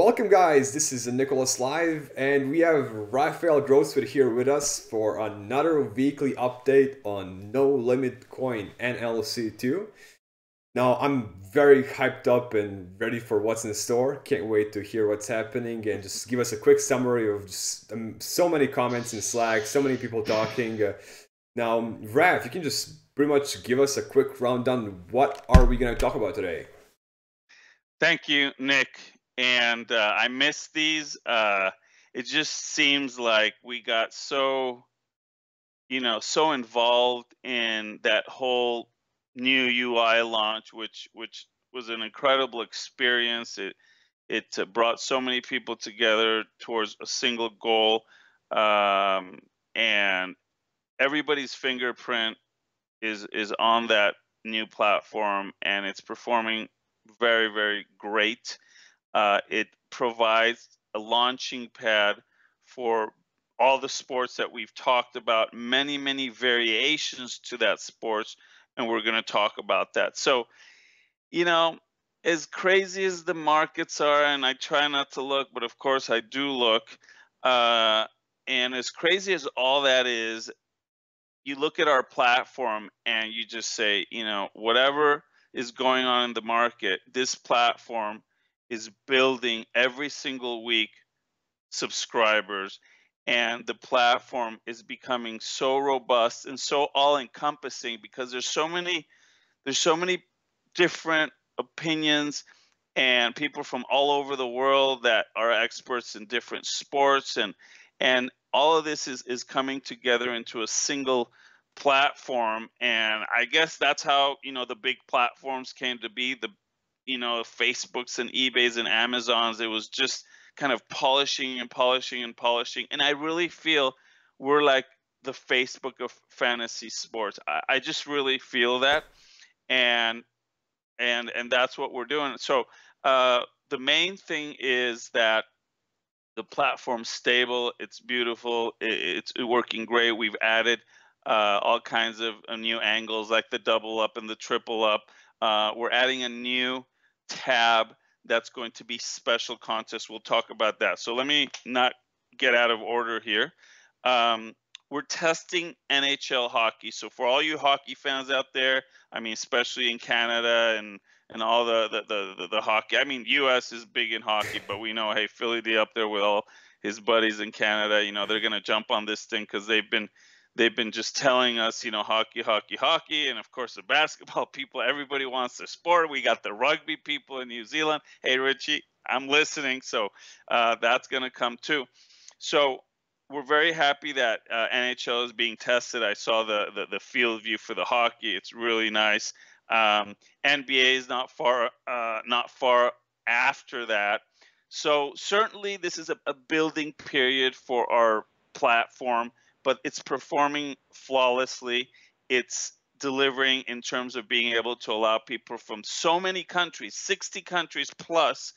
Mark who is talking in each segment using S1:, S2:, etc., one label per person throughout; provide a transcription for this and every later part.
S1: Welcome, guys. This is Nicholas Live, and we have Rafael Groswirt here with us for another weekly update on NoLimitCoin NLC2. Now, I'm very hyped up and ready for what's in store. Can't wait to hear what's happening and just give us a quick summary of just so many comments in Slack, so many people talking. Now, Raf, you can just pretty much give us a quick rundown. What are we going to talk about today?
S2: Thank you, Nick. And I missed these. It just seems like we got so involved in that whole new UI launch, which was an incredible experience. It brought so many people together towards a single goal, and everybody's fingerprint is on that new platform, and it's performing very, very great. It provides a launching pad for all the sports that we've talked about, many variations to that sports, and we're going to talk about that. So, you know, as crazy as the markets are, and I try not to look, but of course I do look, and as crazy as all that is, you look at our platform and you just say, whatever is going on in the market, this platform is building every single week subscribers, and the platform is becoming so robust and so all encompassing because there's so many different opinions and people from all over the world that are experts in different sports, and all of this is coming together into a single platform. And I guess that's how the big platforms came to be, the Facebooks and eBays and Amazons. It was just kind of polishing and polishing and polishing, and I really feel we're like the Facebook of fantasy sports. I just really feel that, and that's what we're doing. So the main thing is that the platform's stable, it's beautiful, it's working great. We've added all kinds of new angles like the double up and the triple up. We're adding a new tab that's going to be special contests. We'll talk about that. So let me not get out of order here. We're testing NHL hockey. So for all you hockey fans out there, I mean, especially in Canada and all the hockey. I mean, U.S. is big in hockey, but we know, hey, Philly D up there with all his buddies in Canada, they're going to jump on this thing because they've been just telling us, hockey, hockey, hockey. And of course, the basketball people, everybody wants their sport. We got the rugby people in New Zealand. Hey, Richie, I'm listening. So that's going to come too. So we're very happy that NHL is being tested. I saw the field view for the hockey. It's really nice. NBA is not far after that. So certainly this is a building period for our platform, but it's performing flawlessly. It's delivering in terms of being able to allow people from so many countries, 60 countries plus,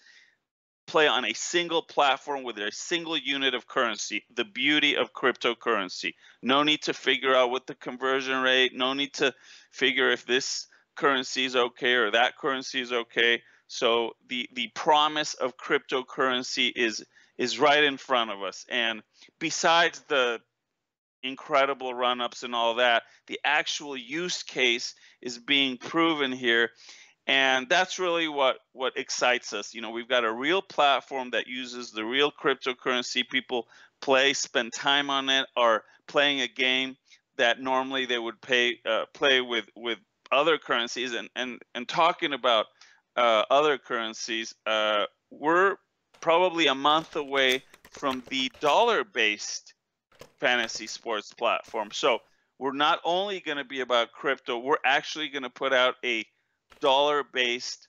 S2: play on a single platform with a single unit of currency. The beauty of cryptocurrency. No need to figure out what the conversion rate, no need to figure if this currency is okay or that currency is okay. So the promise of cryptocurrency is right in front of us. And besides the incredible run-ups and all that, the actual use case is being proven here, and that's really what excites us. We've got a real platform that uses the real cryptocurrency. People spend time on it, are playing a game that normally they would play with other currencies. And talking about other currencies, we're probably a month away from the dollar-based fantasy sports platform. So we're not only going to be about crypto, we're actually going to put out a dollar-based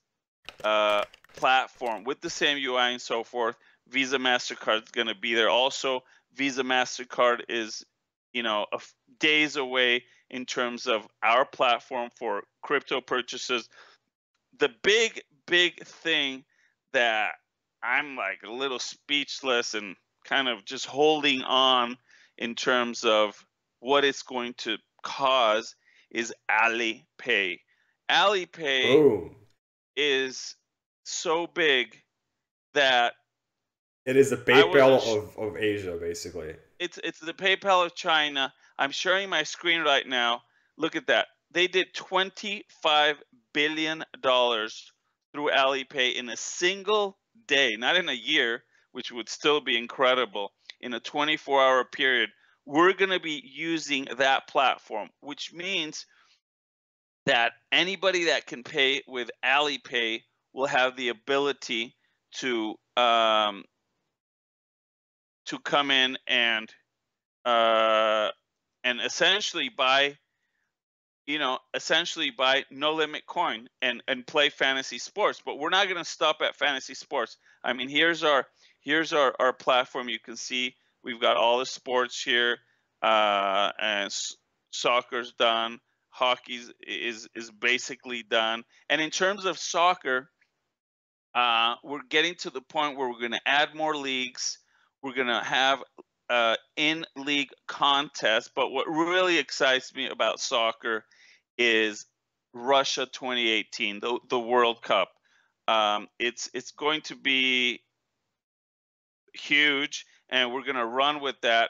S2: platform with the same UI and so forth. Visa, MasterCard is going to be there. Also, Visa, MasterCard is, days away in terms of our platform for crypto purchases. The big thing that I'm like a little speechless and kind of just holding on in terms of what it's going to cause is Alipay. Alipay
S1: Boom.
S2: is so big that
S1: It is the
S2: I wasn't.
S1: PayPal of Asia, basically.
S2: It's the PayPal of China. I'm sharing my screen right now. Look at that. They did $25 billion through Alipay in a single day, not in a year, which would still be incredible. In a 24-hour period, we're going to be using that platform, which means that anybody that can pay with Alipay will have the ability to come in uh, and essentially buy no limit coin and play fantasy sports. But we're not going to stop at fantasy sports. I mean, here's our platform. You can see we've got all the sports here, and soccer's done. Hockey is basically done. And in terms of soccer, we're getting to the point where we're going to add more leagues. We're going to have in-league contests. But what really excites me about soccer is Russia 2018, the World Cup. It's going to be huge, and we're going to run with that,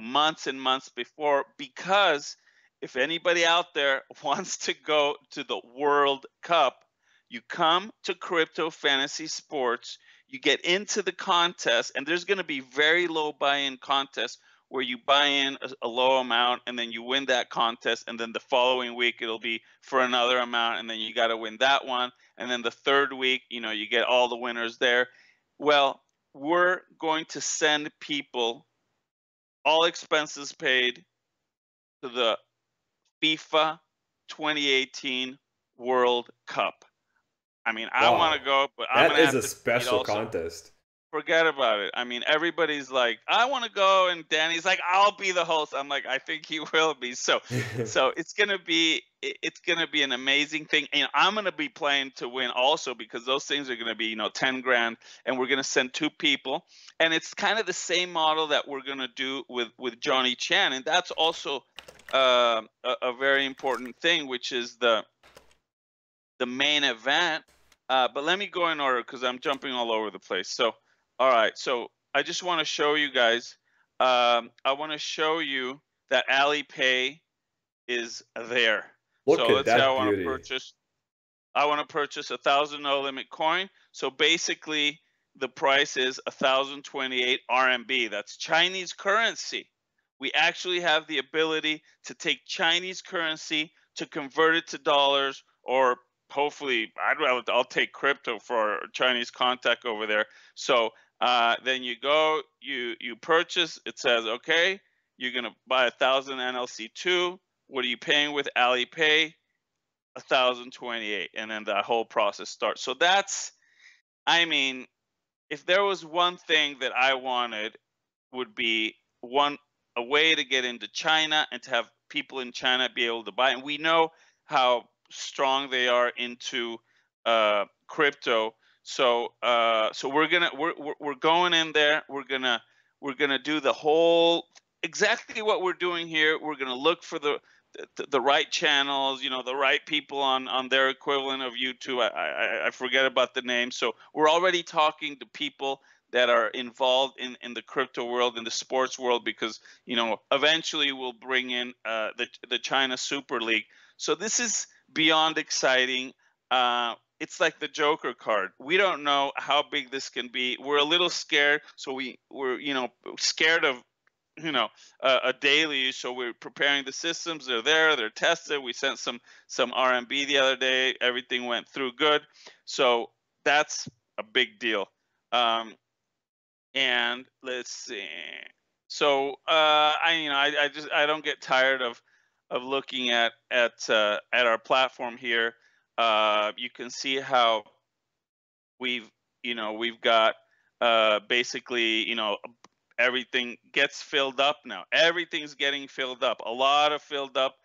S2: months and months before, because if anybody out there wants to go to the World Cup, you come to Crypto Fantasy Sports, you get into the contest, and there's going to be very low buy-in contests where you buy in a low amount and then you win that contest, and then the following week it'll be for another amount, and then you got to win that one, and then the third week, you get all the winners there. Well, we're going to send people, all expenses paid, to the FIFA 2018 World Cup. I mean, I want to
S1: Wow.
S2: go, but I'm
S1: That
S2: going to
S1: is
S2: have
S1: a
S2: to compete
S1: special
S2: also.
S1: contest.
S2: Forget about it. I mean, everybody's like, I want to go, and Danny's like, I'll be the host. I'm like, I think he will be. So it's gonna be an amazing thing. And I'm gonna be playing to win also, because those things are gonna be 10 grand, and we're gonna send 2 people, and it's kind of the same model that we're gonna do with Johnny Chan, and that's also a very important thing, which is the main event. But let me go in order because I'm jumping all over the place. So, all right. So I just want to show you guys. I want to show you that Alipay is there.
S1: Look
S2: So
S1: at
S2: let's say I
S1: that
S2: want to
S1: beauty.
S2: purchase. I want to purchase 1,000 no limit coin. So basically, the price is 1,028 RMB. That's Chinese currency. We actually have the ability to take Chinese currency to convert it to dollars, or hopefully, I'll take crypto for our Chinese contact over there. So then you go, you purchase. It says, okay, you're gonna buy 1,000 NLC2. What are you paying with Alipay? 1,028, and then the whole process starts. So I mean, if there was one thing that I wanted, would be a way to get into China and to have people in China be able to buy. And we know how strong they are into crypto. So we're going in there. We're gonna do the whole, exactly what we're doing here. We're gonna look for the right channels, the right people on their equivalent of YouTube. I forget about the name. So we're already talking to people that are involved in the crypto world, in the sports world, because eventually we'll bring in the China Super League. So this is beyond exciting. It's like the Joker card. We don't know how big this can be. We're a little scared, so we're scared of a daily. So we're preparing the systems. They're there. They're tested. We sent some RMB the other day. Everything went through good. So that's a big deal. And let's see. So I don't get tired of looking at our platform here. You can see how we've got basically everything gets filled up now. Everything's getting filled up. A lot of filled up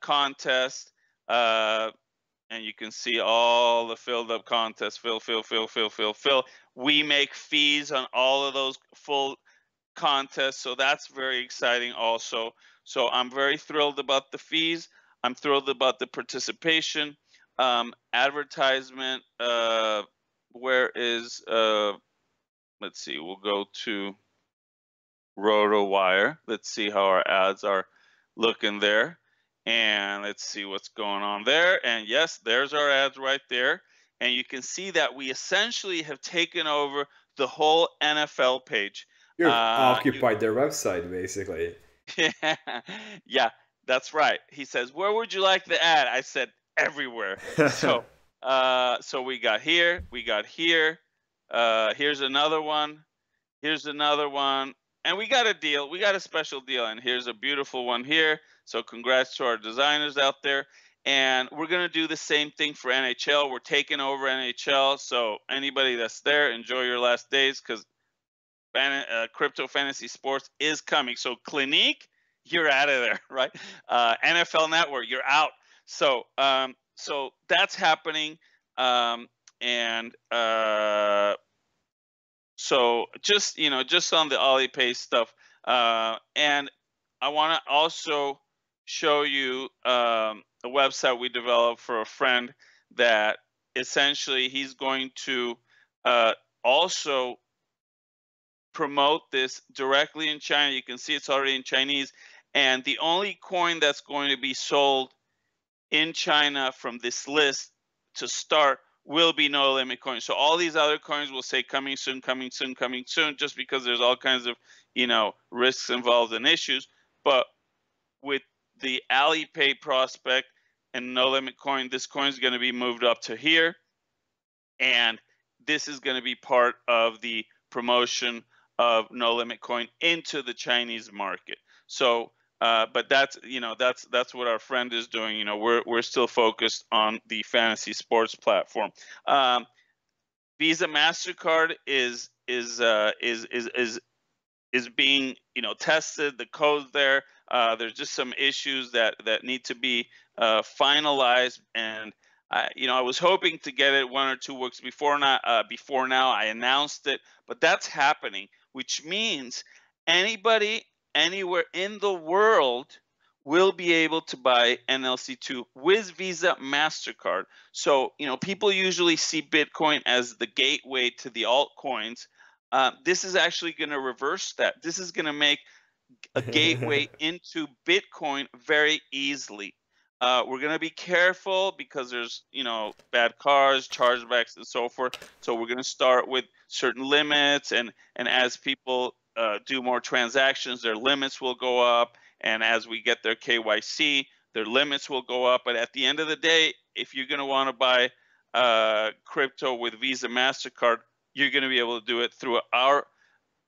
S2: contests. And you can see all the filled up contests. Fill. We make fees on all of those full contests, so that's very exciting also. So I'm very thrilled about the fees. I'm thrilled about the participation. Advertisement where is let's see, we'll go to RotoWire. Let's see how our ads are looking there. And let's see what's going on there. And yes, there's our ads right there. And you can see that we essentially have taken over the whole NFL page.
S1: You've occupied their website, basically.
S2: Yeah, that's right. He says, "Where would you like the ad?" I said, "Everywhere." So, so we got here, we got here. Here's another one. Here's another one. And we got a deal. We got a special deal. And here's a beautiful one here. So congrats to our designers out there. And we're going to do the same thing for NHL. We're taking over NHL. So anybody that's there, enjoy your last days, because crypto fantasy sports is coming. So Clinique, you're out of there, right? NFL Network, you're out. So so that's happening. And so just, you know, just on the Alipay stuff. And I want to also show you a website we developed for a friend that essentially he's going to also promote this directly in China. You can see it's already in Chinese. And the only coin that's going to be sold in China from this list to start will be NoLimitCoin. So all these other coins will say coming soon, coming soon, coming soon, just because there's all kinds of, you know, risks involved and issues. But with the Alipay prospect and NoLimitCoin, this coin is going to be moved up to here. And this is going to be part of the promotion of NoLimitCoin into the Chinese market. So, but that's, you know, that's what our friend is doing. You know, we're still focused on the fantasy sports platform. Visa, MasterCard is being, you know, tested. The code there. There's just some issues that need to be finalized, and you know, I was hoping to get it 1 or 2 weeks before now. I announced it, but that's happening, which means anybody anywhere in the world will be able to buy NLC2 with Visa, MasterCard. So, you know, people usually see Bitcoin as the gateway to the altcoins. This is actually going to reverse that. This is going to make a gateway into Bitcoin very easily. We're going to be careful because there's, you know, bad cars, chargebacks, and so forth. So we're going to start with certain limits, and as people do more transactions, their limits will go up, and as we get their KYC, their limits will go up. But at the end of the day, if you're going to want to buy crypto with Visa, MasterCard, you're going to be able to do it through our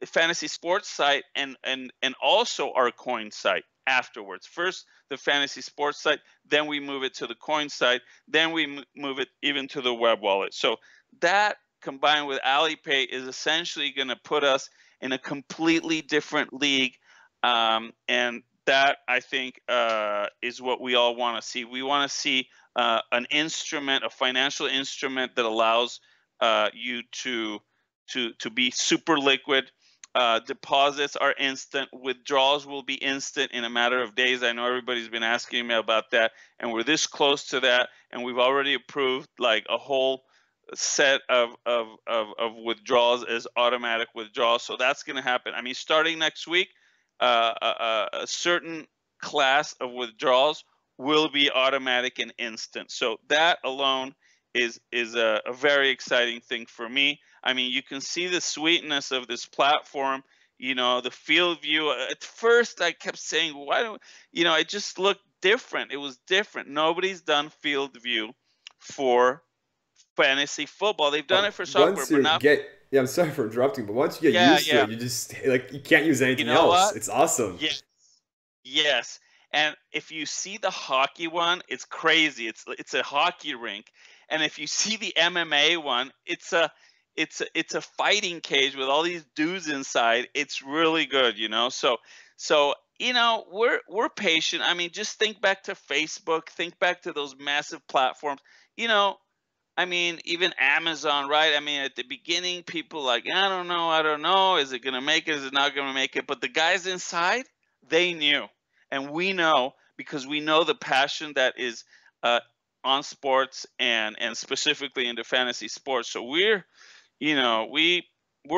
S2: fantasy sports site and also our coin site afterwards. First the fantasy sports site, then we move it to the coin site, then we move it even to the web wallet. So that combined with Alipay is essentially going to put us in a completely different league, and that, I think, is what we all want to see. We want to see an instrument, a financial instrument that allows you to be super liquid. Deposits are instant. Withdrawals will be instant in a matter of days. I know everybody's been asking me about that, and we're this close to that, and we've already approved like a whole set of withdrawals as automatic withdrawals. So that's going to happen. I mean, starting next week, a certain class of withdrawals will be automatic and instant. So that alone is a very exciting thing for me. I mean, you can see the sweetness of this platform. You know, the field view. At first, I kept saying, "Why don't?" You know, it just looked different. It was different. Nobody's done field view for fantasy football. They've done it for soccer,
S1: Once
S2: but
S1: you
S2: not.
S1: get, yeah, I'm sorry for interrupting, but once you get used to it, you just like you can't use anything
S2: You know
S1: else.
S2: what?
S1: It's awesome.
S2: Yes. And if you see the hockey one, it's crazy. It's a hockey rink. And if you see the MMA one, it's a fighting cage with all these dudes inside. It's really good, you know. So you know, we're patient. I mean, just think back to Facebook, think back to those massive platforms. You know, I mean, even Amazon, right? I mean, at the beginning, people like, I don't know. Is it gonna make it? Is it not gonna make it? But the guys inside, they knew, and we know because we know the passion that is on sports and specifically into fantasy sports. So we're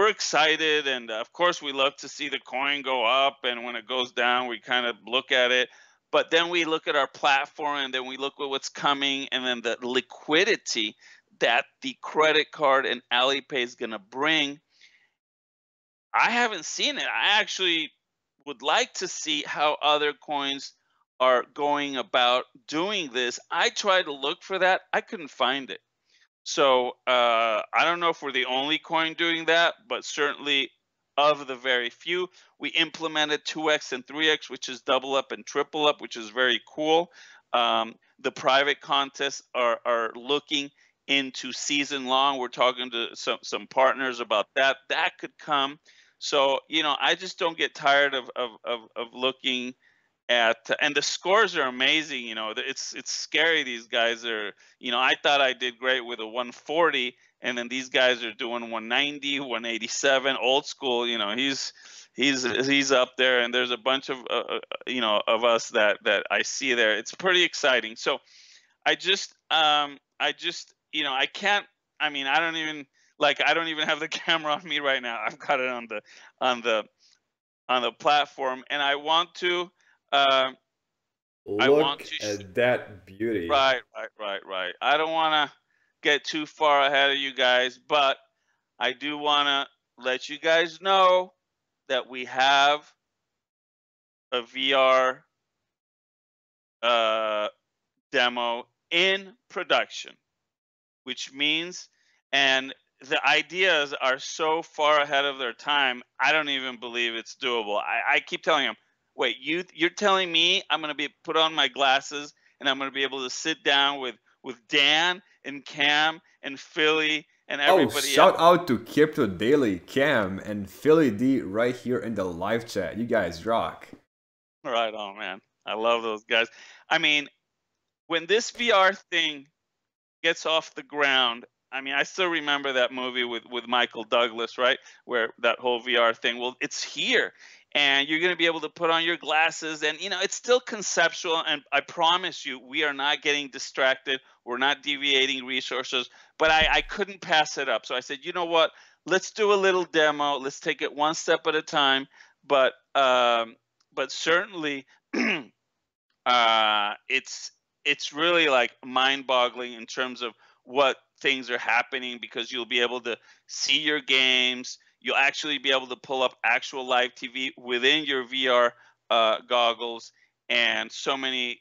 S2: excited, and of course we love to see the coin go up, and when it goes down we kind of look at it, but then we look at our platform, and then we look at what's coming, and then the liquidity that the credit card and Alipay is going to bring. I haven't seen it. I actually would like to see how other coins are going about doing this. I tried to look for that. I couldn't find it. So I don't know if we're the only coin doing that, but certainly of the very few. We implemented 2x and 3x, which is double up and triple up, which is very cool. The private contests are looking into season long. We're talking to some partners about that. That could come. So I just don't get tired of looking at, and the scores are amazing. It's scary. These guys are, I thought I did great with a 140, and then these guys are doing 190, 187. Old school, he's up there, and there's a bunch of of us that I see there. It's pretty exciting. So I just I can't, I don't even, I don't even have the camera on me right now. I've got it on the platform, and I want to uh,
S1: Look at that beauty.
S2: right. I don't want to get too far ahead of you guys, but I do want to let you guys know that we have a VR demo in production, which means, and the ideas are so far ahead of their time, I don't even believe it's doable. I keep telling them, wait, you're telling me I'm going to be put on my glasses and I'm going to be able to sit down with Dan and Cam and Philly and
S1: Oh,
S2: everybody else?
S1: shout out to Crypto Daily, Cam, and Philly D right here in the live chat. You guys rock.
S2: Right on, man. I love those guys. When this VR thing gets off the ground, I still remember that movie with Michael Douglas, right? Where that whole VR thing. Well, it's here, and you're going to be able to put on your glasses, and it's still conceptual. And I promise you, we are not getting distracted. We're not deviating resources. But I couldn't pass it up. So I said, you know what? Let's do a little demo. Let's take it one step at a time. But certainly, it's really like mind-boggling in terms of what things are happening, because you'll be able to see your games. You'll actually be able to pull up actual live TV within your VR goggles, and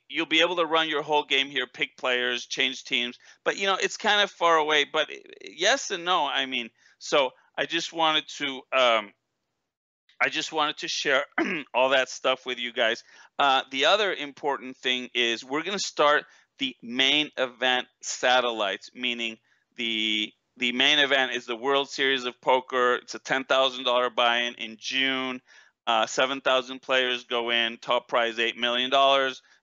S2: you'll be able to run your whole game here, pick players, change teams. But it's kind of far away. But yes and no. So I just wanted to share all that stuff with you guys. The other important thing is we're going to start the main event satellites, meaning the main event is the World Series of Poker. It's a $10,000 buy-in in June. 7,000 players go in. Top prize $8 million.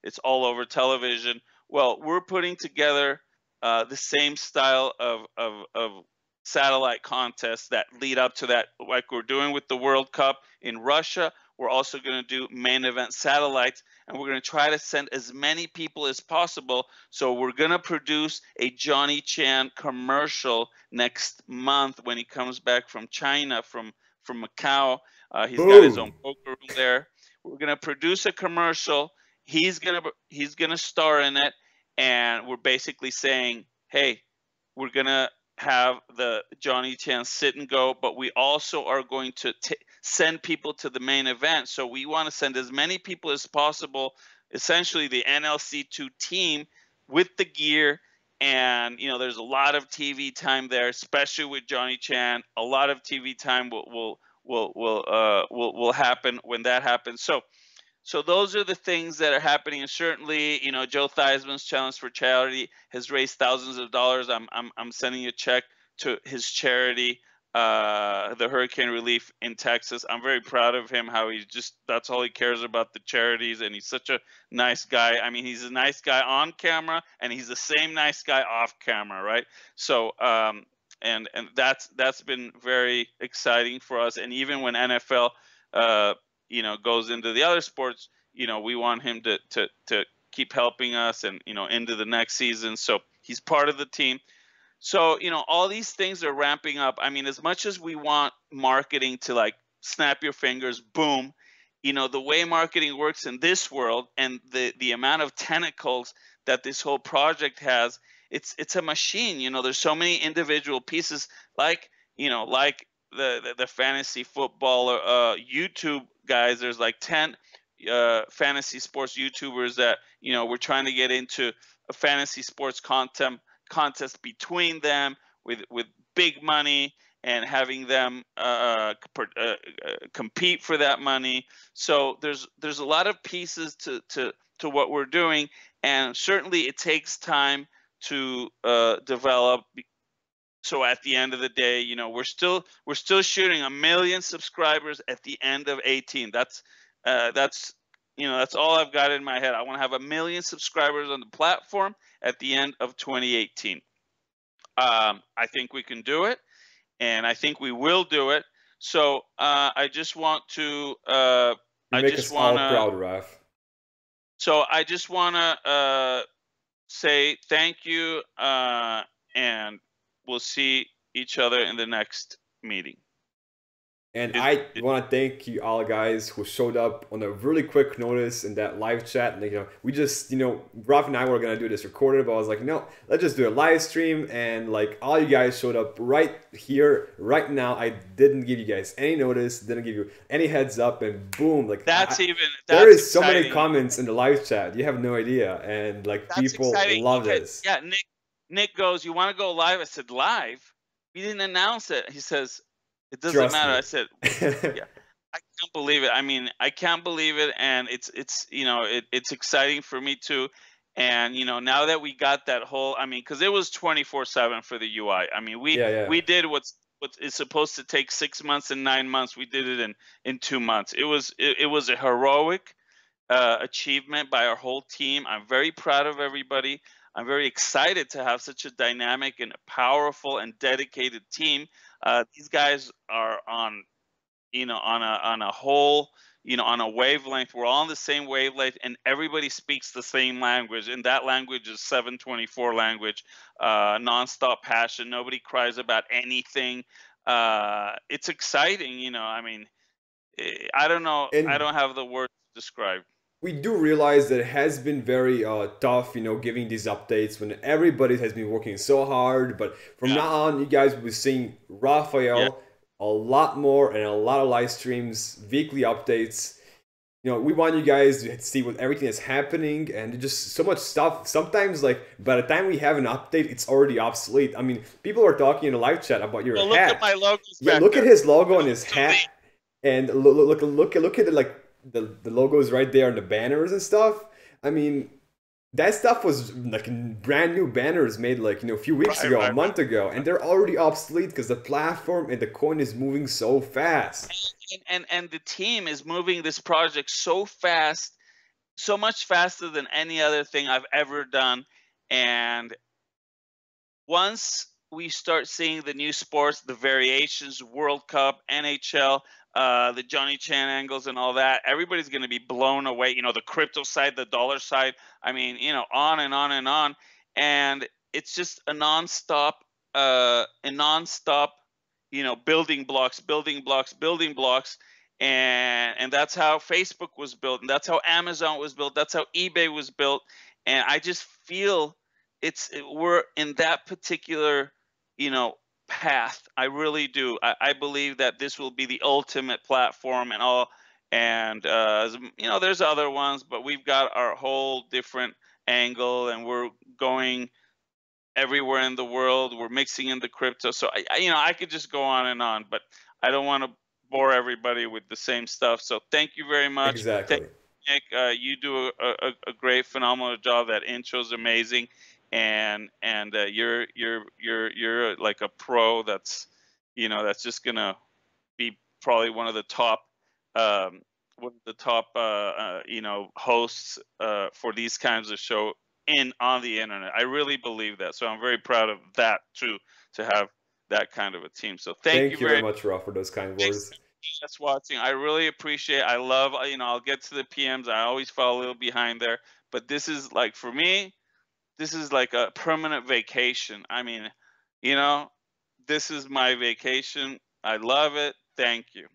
S2: It's all over television. Well, we're putting together the same style of satellite contests that lead up to that, like we're doing with the World Cup in Russia. We're also going to do main event satellites, and we're going to try to send as many people as possible. So we're going to produce a Johnny Chan commercial next month when he comes back from China, from Macau. He's got his own poker room there. We're going to produce a commercial. He's going to star in it, and we're basically saying, hey, we're going to have the Johnny Chan sit and go, but we also are going to send people to the main event. So we want to send as many people as possible, essentially the NLC2 team with the gear. And there's a lot of TV time there, especially with Johnny Chan. A lot of TV time will happen when that happens. So those are the things that are happening, and certainly, Joe Theismann's Challenge for Charity has raised thousands of dollars. I'm sending a check to his charity, the hurricane relief in Texas. I'm very proud of him. How that's all he cares about, the charities, and he's such a nice guy. He's a nice guy on camera, and he's the same nice guy off camera, right? So and that's been very exciting for us. And even when NFL goes into the other sports, we want him to keep helping us, and into the next season. So he's part of the team. So, all these things are ramping up. I mean, as much as we want marketing to like snap your fingers, boom, the way marketing works in this world, and the amount of tentacles that this whole project has, it's a machine. There's so many individual pieces, like, like the fantasy football YouTube guys. There's like 10 fantasy sports YouTubers that, we're trying to get into a fantasy sports contest between them with big money, and having them compete for that money. So there's a lot of pieces to what we're doing, and certainly it takes time to develop. So at the end of the day, we're still shooting 1 million subscribers at the end of 2018. That's all I've got in my head. I want to have 1 million subscribers on the platform at the end of 2018. I think we can do it, and I think we will do it. So I just want to.
S1: You make us all proud, Raf.
S2: So I just want to say thank you, and we'll see each other in the next meeting.
S1: And I want to thank you all guys who showed up on a really quick notice in that live chat. And, we just, Raf and I were going to do this recorded, but I was like, no, let's just do a live stream. And like all you guys showed up right here, right now. I didn't give you guys any notice, didn't give you any heads up, and boom, like there is so many comments in the live chat. You have no idea. And like people love this.
S2: Yeah, Nick goes, "You want to go live?" I said, "Live? We didn't announce it." He says, "It doesn't matter." I said, "Yeah, I can't believe it. I mean, I can't believe it, and it's it's exciting for me too." And now that we got that whole, I mean, because it was 24/7 for the UI. I mean, we did what is supposed to take 6 months and 9 months. We did it in 2 months. It was a heroic achievement by our whole team. I'm very proud of everybody. I'm very excited to have such a dynamic and powerful and dedicated team. These guys are on a whole, on a wavelength. We're all on the same wavelength, and everybody speaks the same language. And that language is 724 language, nonstop passion. Nobody cries about anything. It's exciting. I mean, I don't know. I don't have the words to describe.
S1: We do realize that it has been very tough, giving these updates when everybody has been working so hard. But from now on, you guys will be seeing Rafael a lot more, and a lot of live streams, weekly updates. We want you guys to see what everything is happening, and just so much stuff. Sometimes, like, by the time we have an update, it's already obsolete. I mean, people are talking in the live chat about your hat.
S2: Look at my logo.
S1: Yeah, look at his logo on his hat, and look at it, like, the logos right there and the banners and stuff. I mean, that stuff was like brand new banners made like a few weeks ago, a month ago, and they're already obsolete because the platform and the coin is moving so fast.
S2: And the team is moving this project so fast, so much faster than any other thing I've ever done. And once we start seeing the new sports, the variations, World Cup, NHL, the Johnny Chan angles and all that, everybody's going to be blown away. The crypto side, the dollar side. I mean, on and on and on. And it's just a nonstop, building blocks. And that's how Facebook was built. And that's how Amazon was built. That's how eBay was built. And I just feel we're in that particular, path. I really do. I believe that this will be the ultimate platform and all. And there's other ones, but we've got our whole different angle, and we're going everywhere in the world. We're mixing in the crypto. So I could just go on and on, but I don't want to bore everybody with the same stuff. So thank you very much.
S1: Exactly.
S2: Nick, you do a great, phenomenal job. That intro's amazing. And you're like a pro that's just gonna be probably one of the top hosts for these kinds of show on the internet. I really believe that, so I'm very proud of that too, to have that kind of a team. So thank you
S1: very much, Rob, for those kind words.
S2: that's watching. I really appreciate. I love. I'll get to the PMs. I always fall a little behind there, but this is like for me. This is like a permanent vacation. I mean, you know, this is my vacation. I love it. Thank you.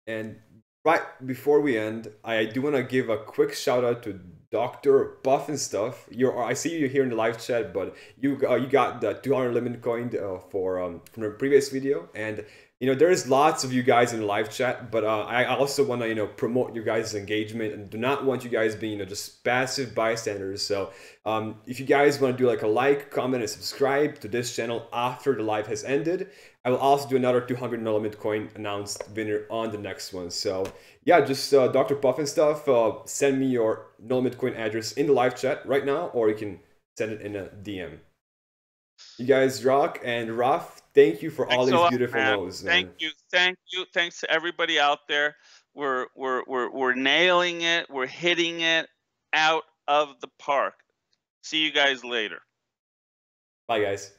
S1: And right before we end, I do want to give a quick shout out to Dr. Buff and Stuff. I see you here in the live chat, but you got the 200 limit coin from the previous video, and there's lots of you guys in the live chat, but I also want to promote your guys' engagement and do not want you guys being just passive bystanders. So if you guys want to do like a like, comment, and subscribe to this channel after the live has ended, I will also do another 200 NoLimitCoin announced winner on the next one. So yeah, just Dr. Puff and Stuff, send me your NoLimitCoin address in the live chat right now, or you can send it in a DM. You guys rock, and Raf, thank you for all these beautiful no's, man.
S2: Thank you. Thanks to everybody out there. We're nailing it. We're hitting it out of the park. See you guys later.
S1: Bye, guys.